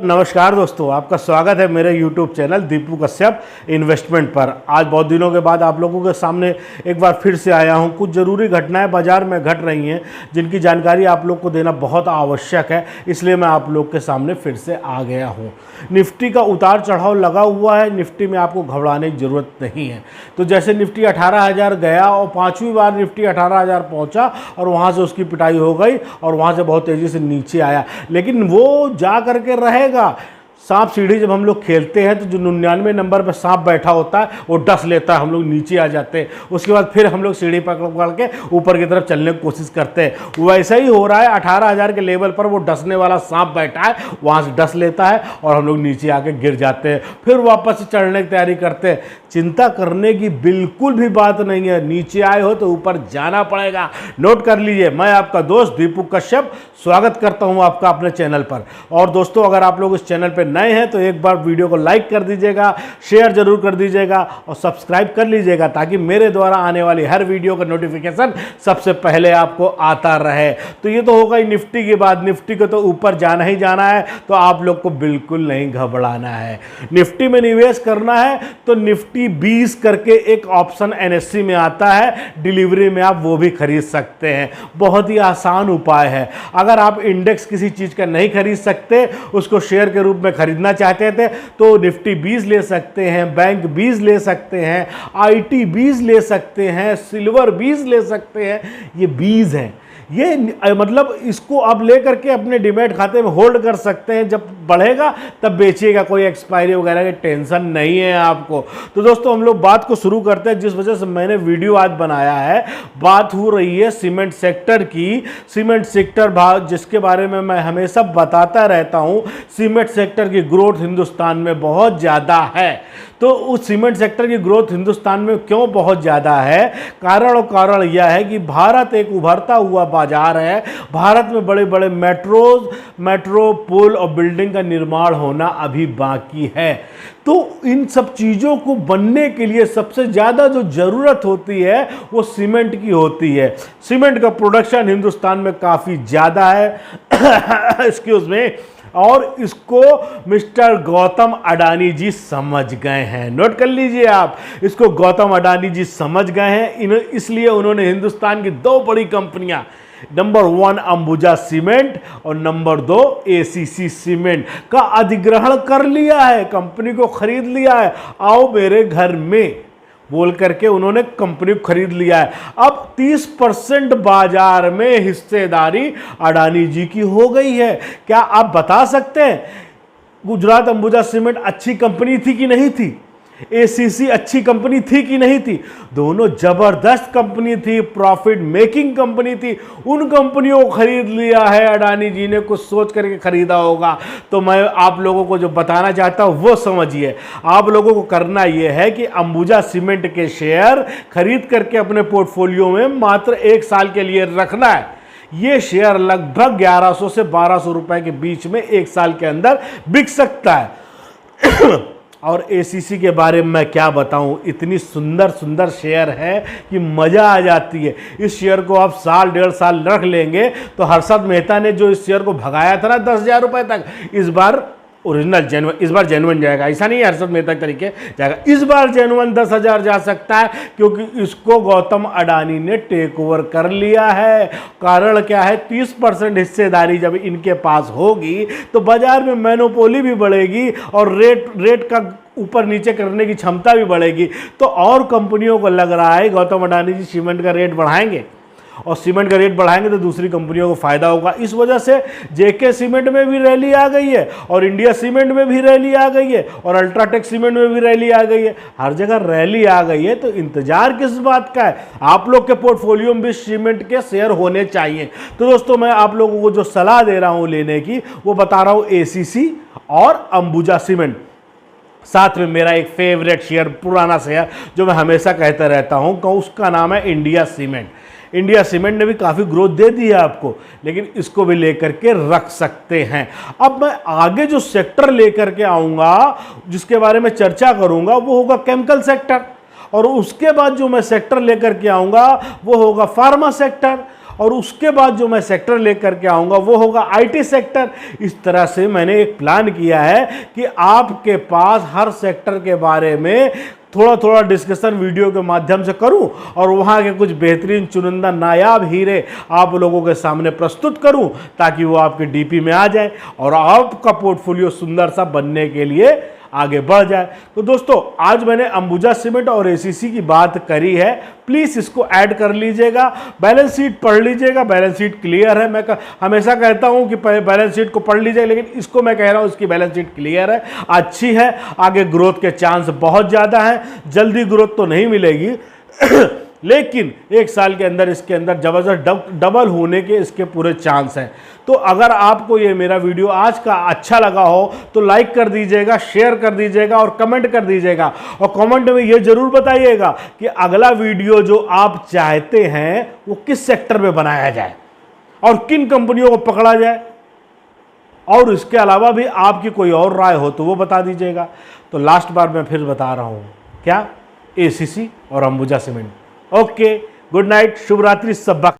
नमस्कार दोस्तों, आपका स्वागत है मेरे YouTube channel Deepu Kashyap investment पर। आज बहुत दिनों के बाद आप लोगों के सामने एक बार फिर से आया हूं। कुछ ज़रूरी घटनाएं बाज़ार में घट रही हैं जिनकी जानकारी आप लोग को देना बहुत आवश्यक है, इसलिए मैं आप लोग के सामने फिर से आ गया हूं। निफ्टी का उतार चढ़ाव लगा हुआ है। निफ्टी में आपको घबराने की ज़रूरत नहीं है। तो जैसे निफ्टी 18,000 गया और पाँचवीं बार निफ्टी 18,000 पहुँचा और वहाँ से उसकी पिटाई हो गई और वहाँ से बहुत तेज़ी से नीचे आया, लेकिन वो जा करके रहेगा। सांप सीढ़ी जब हम लोग खेलते हैं तो जो 99 नंबर पर सांप बैठा होता है वो डस लेता है, हम लोग नीचे आ जाते हैं। उसके बाद फिर हम लोग सीढ़ी पकड़ के ऊपर की तरफ चलने की कोशिश करते हैं। वैसा ही हो रहा है। 18,000 के लेवल पर वो डसने वाला सांप बैठा है, वहाँ से डस लेता है और हम लोग नीचे आके गिर जाते हैं, फिर वापस से चढ़ने की तैयारी करते हैं। चिंता करने की बिल्कुल भी बात नहीं है। नीचे आए हो तो ऊपर जाना पड़ेगा। नोट कर लीजिए, मैं आपका दोस्त दीपू कश्यप स्वागत करता हूं आपका अपने चैनल पर। और दोस्तों, अगर आप लोग इस चैनल पर नए हैं तो एक बार वीडियो को लाइक कर दीजिएगा, शेयर जरूर कर दीजिएगा और सब्सक्राइब कर लीजिएगा ताकि मेरे द्वारा आने वाली हर वीडियो का नोटिफिकेशन सबसे पहले आपको आता रहे। तो ये तो होगा ही निफ्टी के बाद। निफ्टी को तो ऊपर जाना ही जाना है, तो आप लोग को बिल्कुल नहीं घबराना है। निफ्टी में निवेश करना है तो निफ्टी 20 करके एक ऑप्शन एनएससी में आता है, डिलीवरी में आप वो भी खरीद सकते हैं। बहुत ही आसान उपाय है। अगर आप इंडेक्स किसी चीज का नहीं खरीद सकते, उसको शेयर के रूप में खरीदना चाहते थे तो निफ्टी 20 ले सकते हैं, बैंक 20 ले सकते हैं, आईटी 20 ले सकते हैं, सिल्वर 20 ले सकते हैं। ये 20 है। ये मतलब इसको आप लेकर के अपने डीमैट खाते में होल्ड कर सकते हैं। जब बढ़ेगा तब बेचिएगा, कोई एक्सपायरी वगैरह की टेंशन नहीं है आपको। तो दोस्तों, हम लोग बात को शुरू करते हैं। जिस वजह से मैंने वीडियो आज बनाया है, बात हो रही है सीमेंट सेक्टर की। सीमेंट सेक्टर भाव जिसके बारे में मैं हमेशा बताता रहता हूं, सीमेंट सेक्टर की ग्रोथ हिंदुस्तान में बहुत ज़्यादा है। तो उस सीमेंट सेक्टर की ग्रोथ हिंदुस्तान में क्यों बहुत ज़्यादा है? कारण यह है कि भारत एक उभरता हुआ बाजार है। भारत में बड़े बड़े मेट्रो पुल और बिल्डिंग का निर्माण होना अभी बाकी है। तो इन सब चीज़ों को बनने के लिए सबसे ज़्यादा जो ज़रूरत होती है वो सीमेंट की होती है। सीमेंट का प्रोडक्शन हिंदुस्तान में काफ़ी ज़्यादा है एक्सक्यूज मी, और इसको मिस्टर गौतम अडानी जी समझ गए हैं। नोट कर लीजिए आप, इसको गौतम अडानी जी समझ गए हैं। इसलिए उन्होंने हिंदुस्तान की दो बड़ी कंपनियां, नंबर 1 अंबुजा सीमेंट और नंबर 2 एसीसी सीमेंट का अधिग्रहण कर लिया है, कंपनी को खरीद लिया है। आओ मेरे घर में बोल करके उन्होंने कंपनी को खरीद लिया है। अब 30% बाजार में हिस्सेदारी अडानी जी की हो गई है। क्या आप बता सकते हैं गुजरात अंबुजा सीमेंट अच्छी कंपनी थी कि नहीं थी? एसीसी अच्छी कंपनी थी कि नहीं थी? दोनों जबरदस्त कंपनी थी, प्रॉफिट मेकिंग कंपनी थी। उन कंपनियों को खरीद लिया है अडानी जी ने, कुछ सोच करके खरीदा होगा। तो मैं आप लोगों को जो बताना चाहता हूं वो समझिए। आप लोगों को करना यह है कि अंबुजा सीमेंट के शेयर खरीद करके अपने पोर्टफोलियो में मात्र 1 साल के लिए रखना है। ये शेयर लगभग 1100 से 1200 रुपए के बीच में 1 साल के अंदर बिक सकता है। और एसीसी के बारे में मैं क्या बताऊं, इतनी सुंदर सुंदर शेयर है कि मज़ा आ जाती है। इस शेयर को आप साल 1.5 साल रख लेंगे तो हर्षद मेहता ने जो इस शेयर को भगाया था ना 10,000 रुपये तक, इस बार ओरिजिनल जेन्युइन, इस बार जेन्युइन जाएगा। ऐसा नहीं है हर्षद मेहता तरीके जाएगा, इस बार जेन्युइन 10,000 जा सकता है, क्योंकि इसको गौतम अडानी ने टेक ओवर कर लिया है। कारण क्या है? 30% हिस्सेदारी जब इनके पास होगी तो बाजार में मोनोपोली भी बढ़ेगी और रेट का ऊपर नीचे करने की क्षमता भी बढ़ेगी। तो और कंपनियों को लग रहा है गौतम अडानी जी सीमेंट का रेट बढ़ाएंगे, और सीमेंट का रेट बढ़ाएंगे तो दूसरी कंपनियों को फायदा होगा। इस वजह से जेके सीमेंट में भी रैली आ गई है और इंडिया सीमेंट में भी रैली आ गई है और अल्ट्राटेक सीमेंट में भी रैली आ गई है। हर जगह रैली आ गई है, तो इंतजार किस बात का है? आप लोग के पोर्टफोलियो में भी सीमेंट के शेयर होने चाहिए। तो दोस्तों, मैं आप लोगों को जो सलाह दे रहा हूं लेने की, वो बता रहा हूं एसीसी और अंबुजा सीमेंट। साथ में मेरा एक फेवरेट शेयर, पुराना शेयर जो मैं हमेशा कहता रहता हूं, उसका नाम है इंडिया सीमेंट। इंडिया सीमेंट ने भी काफ़ी ग्रोथ दे दी है आपको, लेकिन इसको भी लेकर के रख सकते हैं। अब मैं आगे जो सेक्टर लेकर के आऊँगा, जिसके बारे में चर्चा करूँगा, वो होगा केमिकल सेक्टर। और उसके बाद जो मैं सेक्टर लेकर के आऊँगा वो होगा फार्मा सेक्टर। और उसके बाद जो मैं सेक्टर लेकर के आऊँगा वो होगा आईटी सेक्टर। इस तरह से मैंने एक प्लान किया है कि आपके पास हर सेक्टर के बारे में थोड़ा थोड़ा डिस्कशन वीडियो के माध्यम से करूं और वहां के कुछ बेहतरीन चुनिंदा नायाब हीरे आप लोगों के सामने प्रस्तुत करूं ताकि वो आपके डीपी में आ जाए और आपका पोर्टफोलियो सुंदर सा बनने के लिए आगे बढ़ जाए। तो दोस्तों, आज मैंने अंबुजा सीमेंट और एसीसी की बात करी है, प्लीज़ इसको ऐड कर लीजिएगा, बैलेंस शीट पढ़ लीजिएगा। बैलेंस शीट क्लियर है, मैं हमेशा कहता हूं कि बैलेंस शीट को पढ़ लीजिए, लेकिन इसको मैं कह रहा हूं इसकी बैलेंस शीट क्लियर है, अच्छी है, आगे ग्रोथ के चांस बहुत ज़्यादा हैं। जल्दी ग्रोथ तो नहीं मिलेगी लेकिन एक साल के अंदर इसके अंदर ज़बरदस्त डबल होने के इसके पूरे चांस हैं। तो अगर आपको ये मेरा वीडियो आज का अच्छा लगा हो तो लाइक कर दीजिएगा, शेयर कर दीजिएगा और कमेंट कर दीजिएगा। और कमेंट में ये जरूर बताइएगा कि अगला वीडियो जो आप चाहते हैं वो किस सेक्टर में बनाया जाए और किन कंपनियों को पकड़ा जाए, और इसके अलावा भी आपकी कोई और राय हो तो वो बता दीजिएगा। तो लास्ट बार मैं फिर बता रहा हूँ, क्या, एसीसी और Ambuja cement. Okay, good night, शुभ रात्रि, सब